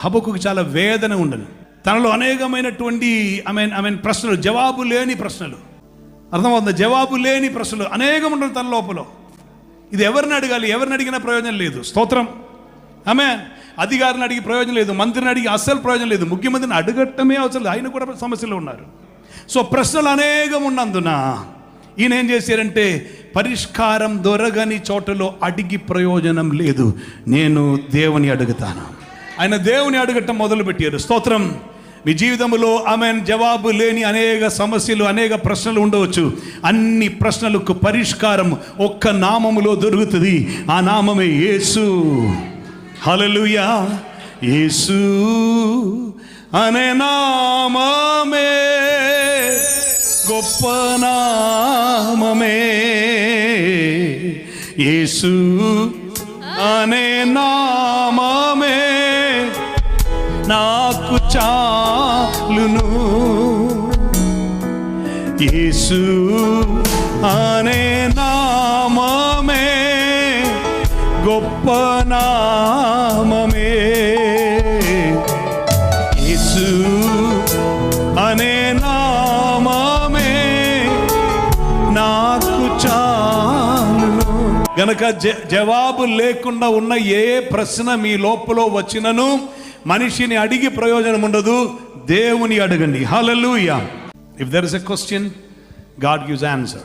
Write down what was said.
హబక్కుకు చాలా వేదన ఉండను. తనలో అనేకమైనటువంటి ప్రశ్నలు, జవాబు లేని ప్రశ్నలు, అర్థమవుతుంది, జవాబు లేని ప్రశ్నలు అనేకం ఉండదు తన లోపల. ఇది ఎవరిని అడగాలి? ఎవరిని అడిగినా ప్రయోజనం లేదు. స్తోత్రం. ఆమేన్. అధికారిని అడిగి ప్రయోజనం లేదు, మంత్రిని అడిగి అస్సలు ప్రయోజనం లేదు, ముఖ్యమంత్రిని అడగటమే అవసరం లేదు, ఆయన కూడా సమస్యలు ఉన్నారు. సో ప్రశ్నలు అనేకం ఉన్నందున ఈయన ఏం చేశారంటే, పరిష్కారం దొరకని చోటలో అడిగి ప్రయోజనం లేదు, నేను దేవుని అడుగుతాను. ఆయన దేవుని అడగటం మొదలుపెట్టారు. స్తోత్రం. మీ జీవితంలో ఆమెన్ జవాబు లేని అనేక సమస్యలు, అనేక ప్రశ్నలు ఉండవచ్చు. అన్ని ప్రశ్నలకు పరిష్కారం ఒక్క నామములో దొరుకుతుంది. ఆ నామమే యేసు. హల్లెలూయా. యేసు అనే నామమే గొప్ప నామమే. యేసు అనే నామమే నాకు చాలును. యేసు అనే నామమే గొప్ప నామమే. యేసు అనే నామమే నాకు చాలును. గనక జవాబు లేకుండా ఉన్న ఏ ప్రశ్న మీ లోపల వచ్చినను మనిషిని అడిగి ప్రయోజనం ఉండదు, దేవుని అడగండి. హల్లెలూయా. If there is a question, God gives answer.